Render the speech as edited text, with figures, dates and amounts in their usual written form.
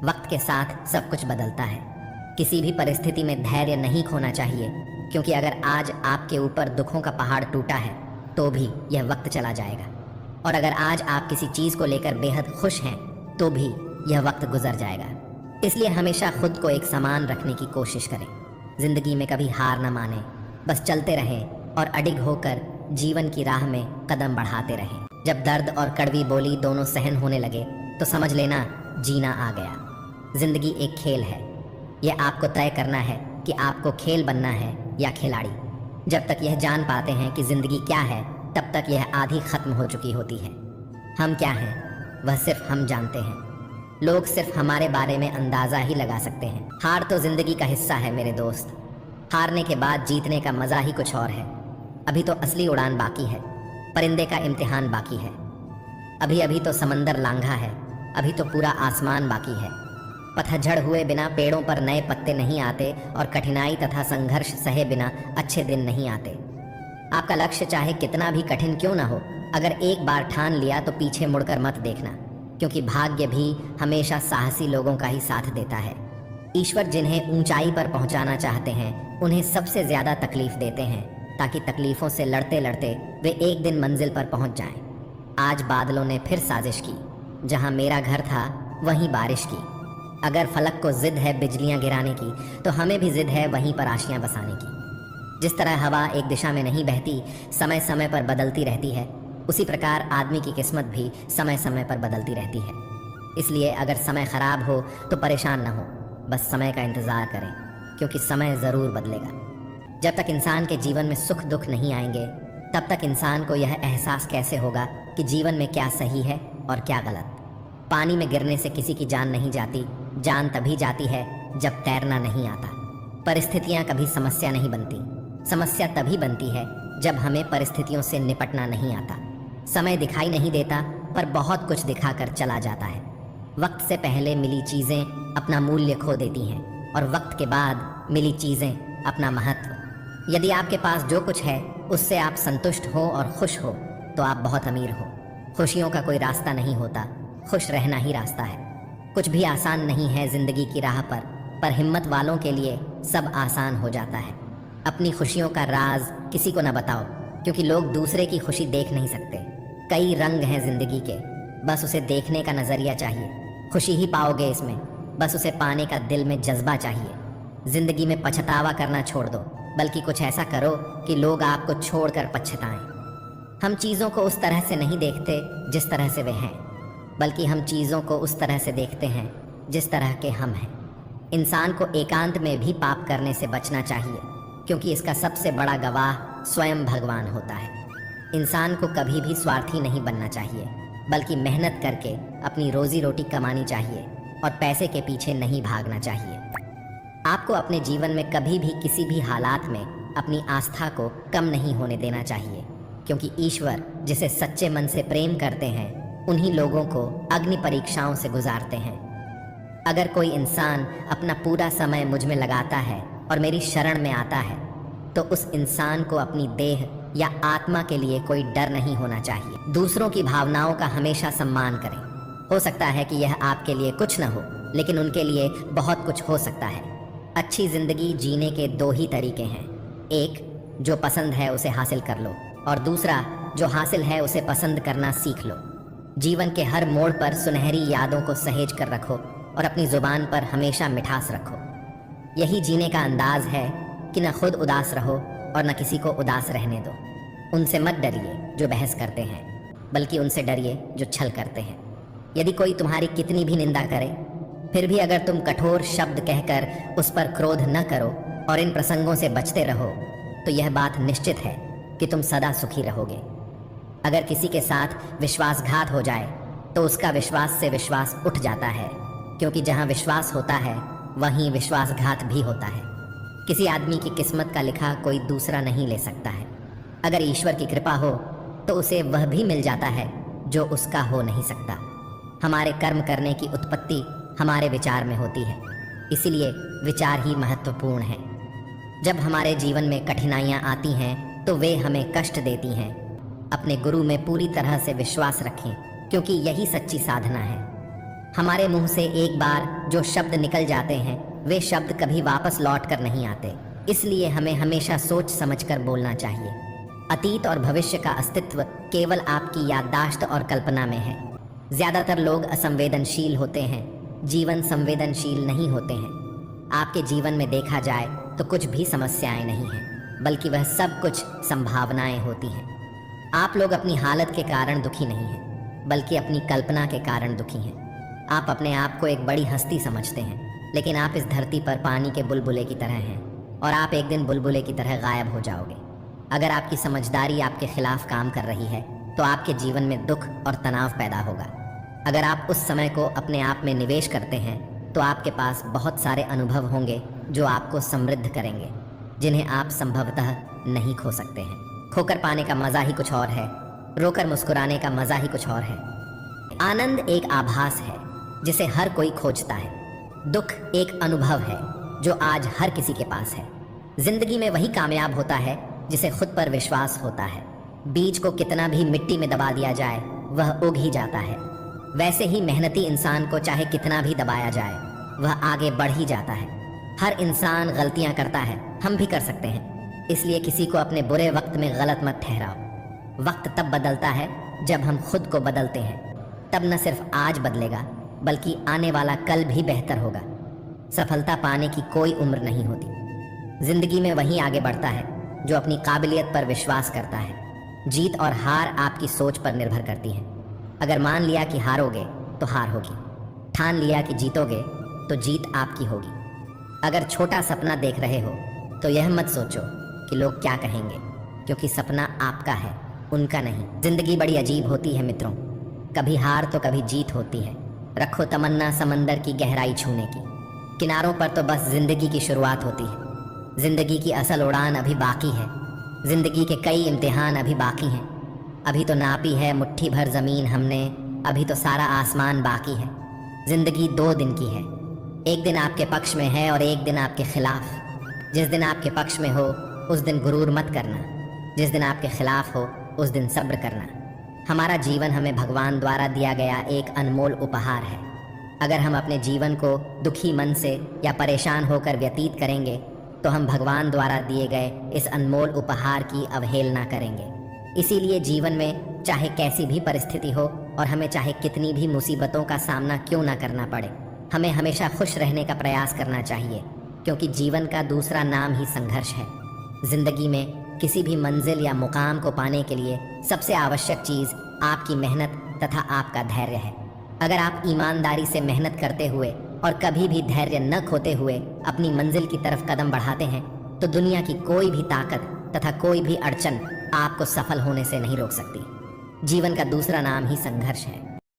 वक्त के साथ सब कुछ बदलता है। किसी भी परिस्थिति में धैर्य नहीं खोना चाहिए, क्योंकि अगर आज आपके ऊपर दुखों का पहाड़ टूटा है तो भी यह वक्त चला जाएगा, और अगर आज आप किसी चीज़ को लेकर बेहद खुश हैं तो भी यह वक्त गुजर जाएगा। इसलिए हमेशा खुद को एक समान रखने की कोशिश करें। जिंदगी में कभी हार न माने, बस चलते रहें और अडिग होकर जीवन की राह में कदम बढ़ाते रहें। जब दर्द और कड़वी बोली दोनों सहन होने लगे तो समझ लेना जीना आ गया। जिंदगी एक खेल है, यह आपको तय करना है कि आपको खेल बनना है या खिलाड़ी। जब तक यह जान पाते हैं कि जिंदगी क्या है, तब तक यह आधी खत्म हो चुकी होती है। हम क्या हैं वह सिर्फ हम जानते हैं। लोग सिर्फ हमारे बारे में अंदाजा ही लगा सकते हैं। हार तो जिंदगी का हिस्सा है मेरे दोस्त। हारने के बाद जीतने का मजा ही कुछ और है। अभी तो असली उड़ान बाकी है, परिंदे का इम्तिहान बाकी है। अभी अभी तो समंदर लांघा है, अभी तो पूरा आसमान बाकी है। पतझड़ हुए बिना पेड़ों पर नए पत्ते नहीं आते, और कठिनाई तथा संघर्ष सहे बिना अच्छे दिन नहीं आते। आपका लक्ष्य चाहे कितना भी कठिन क्यों ना हो, अगर एक बार ठान लिया तो पीछे मुड़कर मत देखना, क्योंकि भाग्य भी हमेशा साहसी लोगों का ही साथ देता है। ईश्वर जिन्हें ऊंचाई पर पहुंचाना चाहते हैं उन्हें सबसे ज्यादा तकलीफ देते हैं, ताकि तकलीफों से लड़ते लड़ते वे एक दिन मंजिल पर पहुंच जाएं। आज बादलों ने फिर साजिश की, जहां मेरा घर था वहीं बारिश की। अगर फलक को जिद है बिजलियां गिराने की, तो हमें भी जिद है वहीं पर आशियां बसाने की। जिस तरह हवा एक दिशा में नहीं बहती, समय समय पर बदलती रहती है, उसी प्रकार आदमी की किस्मत भी समय समय पर बदलती रहती है। इसलिए अगर समय खराब हो तो परेशान न हो, बस समय का इंतज़ार करें, क्योंकि समय ज़रूर बदलेगा। जब तक इंसान के जीवन में सुख दुख नहीं आएंगे, तब तक इंसान को यह एहसास कैसे होगा कि जीवन में क्या सही है और क्या गलत। पानी में गिरने से किसी की जान नहीं जाती, जान तभी जाती है जब तैरना नहीं आता। परिस्थितियाँ कभी समस्या नहीं बनती, समस्या तभी बनती है जब हमें परिस्थितियों से निपटना नहीं आता। समय दिखाई नहीं देता, पर बहुत कुछ दिखाकर चला जाता है। वक्त से पहले मिली चीज़ें अपना मूल्य खो देती हैं, और वक्त के बाद मिली चीज़ें अपना महत्व। यदि आपके पास जो कुछ है उससे आप संतुष्ट हो और खुश हो, तो आप बहुत अमीर हो। खुशियों का कोई रास्ता नहीं होता, खुश रहना ही रास्ता है। कुछ भी आसान नहीं है जिंदगी की राह पर हिम्मत वालों के लिए सब आसान हो जाता है। अपनी खुशियों का राज किसी को न बताओ, क्योंकि लोग दूसरे की खुशी देख नहीं सकते। कई रंग हैं जिंदगी के, बस उसे देखने का नजरिया चाहिए। खुशी ही पाओगे इसमें, बस उसे पाने का दिल में जज्बा चाहिए। जिंदगी में पछतावा करना छोड़ दो, बल्कि कुछ ऐसा करो कि लोग आपको छोड़कर पछताएं। हम चीज़ों को उस तरह से नहीं देखते जिस तरह से वे हैं, बल्कि हम चीज़ों को उस तरह से देखते हैं जिस तरह के हम हैं। इंसान को एकांत में भी पाप करने से बचना चाहिए, क्योंकि इसका सबसे बड़ा गवाह स्वयं भगवान होता है। इंसान को कभी भी स्वार्थी नहीं बनना चाहिए, बल्कि मेहनत करके अपनी रोजी रोटी कमानी चाहिए और पैसे के पीछे नहीं भागना चाहिए। आपको अपने जीवन में कभी भी किसी भी हालात में अपनी आस्था को कम नहीं होने देना चाहिए, क्योंकि ईश्वर जिसे सच्चे मन से प्रेम करते हैं उन्हीं लोगों को अग्नि परीक्षाओं से गुजारते हैं। अगर कोई इंसान अपना पूरा समय मुझ में लगाता है और मेरी शरण में आता है, तो उस इंसान को अपनी देह या आत्मा के लिए कोई डर नहीं होना चाहिए। दूसरों की भावनाओं का हमेशा सम्मान करें। हो सकता है कि यह आपके लिए कुछ न हो, लेकिन उनके लिए बहुत कुछ हो सकता है। अच्छी जिंदगी जीने के दो ही तरीके हैं, एक जो पसंद है उसे हासिल कर लो, और दूसरा जो हासिल है उसे पसंद करना सीख लो। जीवन के हर मोड़ पर सुनहरी यादों को सहेज कर रखो और अपनी जुबान पर हमेशा मिठास रखो। यही जीने का अंदाज है कि न खुद उदास रहो और न किसी को उदास रहने दो। उनसे मत डरिए जो बहस करते हैं, बल्कि उनसे डरिए जो छल करते हैं। यदि कोई तुम्हारी कितनी भी निंदा करे, फिर भी अगर तुम कठोर शब्द कहकर उस पर क्रोध न करो और इन प्रसंगों से बचते रहो, तो यह बात निश्चित है कि तुम सदा सुखी रहोगे। अगर किसी के साथ विश्वासघात हो जाए तो उसका विश्वास से विश्वास उठ जाता है, क्योंकि जहाँ विश्वास होता है वहीं विश्वासघात भी होता है। किसी आदमी की किस्मत का लिखा कोई दूसरा नहीं ले सकता है। अगर ईश्वर की कृपा हो तो उसे वह भी मिल जाता है जो उसका हो नहीं सकता। हमारे कर्म करने की उत्पत्ति हमारे विचार में होती है, इसीलिए विचार ही महत्वपूर्ण है। जब हमारे जीवन में कठिनाइयाँ आती हैं तो वे हमें कष्ट देती हैं। अपने गुरु में पूरी तरह से विश्वास रखें, क्योंकि यही सच्ची साधना है। हमारे मुंह से एक बार जो शब्द निकल जाते हैं वे शब्द कभी वापस लौट कर नहीं आते, इसलिए हमें हमेशा सोच समझकर बोलना चाहिए। अतीत और भविष्य का अस्तित्व केवल आपकी याददाश्त और कल्पना में है। ज्यादातर लोग असंवेदनशील होते हैं, जीवन संवेदनशील नहीं होते हैं। आपके जीवन में देखा जाए तो कुछ भी समस्याएं नहीं हैं, बल्कि वह सब कुछ संभावनाएं होती हैं। आप लोग अपनी हालत के कारण दुखी नहीं हैं, बल्कि अपनी कल्पना के कारण दुखी हैं। आप अपने आप को एक बड़ी हस्ती समझते हैं, लेकिन आप इस धरती पर पानी के बुलबुले की तरह हैं और आप एक दिन बुलबुले की तरह गायब हो जाओगे। अगर आपकी समझदारी आपके खिलाफ काम कर रही है तो आपके जीवन में दुख और तनाव पैदा होगा। अगर आप उस समय को अपने आप में निवेश करते हैं तो आपके पास बहुत सारे अनुभव होंगे जो आपको समृद्ध करेंगे, जिन्हें आप संभवतः नहीं खो सकते हैं। खोकर पाने का मजा ही कुछ और है, रोकर मुस्कुराने का मजा ही कुछ और है। आनंद एक आभास है जिसे हर कोई खोजता है। दुख एक अनुभव है जो आज हर किसी के पास है। जिंदगी में वही कामयाब होता है जिसे खुद पर विश्वास होता है। बीज को कितना भी मिट्टी में दबा दिया जाए वह उग ही जाता है। वैसे ही मेहनती इंसान को चाहे कितना भी दबाया जाए वह आगे बढ़ ही जाता है। हर इंसान गलतियां करता है, हम भी कर सकते हैं, इसलिए किसी को अपने बुरे वक्त में गलत मत ठहराओ। वक्त तब बदलता है जब हम खुद को बदलते हैं, तब न सिर्फ आज बदलेगा बल्कि आने वाला कल भी बेहतर होगा। सफलता पाने की कोई उम्र नहीं होती। जिंदगी में वही आगे बढ़ता है जो अपनी काबिलियत पर विश्वास करता है। जीत और हार आपकी सोच पर निर्भर करती है। अगर मान लिया कि हारोगे तो हार होगी, ठान लिया कि जीतोगे तो जीत आपकी होगी। अगर छोटा सपना देख रहे हो तो यह मत सोचो कि लोग क्या कहेंगे, क्योंकि सपना आपका है, उनका नहीं। जिंदगी बड़ी अजीब होती है मित्रों, कभी हार तो कभी जीत होती है। रखो तमन्ना समंदर की गहराई छूने की, किनारों पर तो बस जिंदगी की शुरुआत होती है। जिंदगी की असल उड़ान अभी बाकी है। जिंदगी के कई इम्तिहान अभी बाकी हैं। अभी तो नापी है मुट्ठी भर जमीन हमने, अभी तो सारा आसमान बाकी है। जिंदगी 2 दिन की है, एक दिन आपके पक्ष में है और एक दिन आपके खिलाफ। जिस दिन आपके पक्ष में हो उस दिन गुरूर मत करना, जिस दिन आपके खिलाफ हो उस दिन सब्र करना। हमारा जीवन हमें भगवान द्वारा दिया गया एक अनमोल उपहार है। अगर हम अपने जीवन को दुखी मन से या परेशान होकर व्यतीत करेंगे तो हम भगवान द्वारा दिए गए इस अनमोल उपहार की अवहेलना करेंगे। इसीलिए जीवन में चाहे कैसी भी परिस्थिति हो और हमें चाहे कितनी भी मुसीबतों का सामना क्यों ना करना पड़े, हमें हमेशा खुश रहने का प्रयास करना चाहिए, क्योंकि जीवन का दूसरा नाम ही संघर्ष है। जिंदगी में किसी भी मंजिल या मुकाम को पाने के लिए सबसे आवश्यक चीज़ आपकी मेहनत तथा आपका धैर्य है। अगर आप ईमानदारी से मेहनत करते हुए और कभी भी धैर्य न खोते हुए अपनी मंजिल की तरफ कदम बढ़ाते हैं तो दुनिया की कोई भी ताकत तथा कोई भी अड़चन आपको सफल होने से नहीं रोक सकती। जीवन का दूसरा नाम ही संघर्ष है।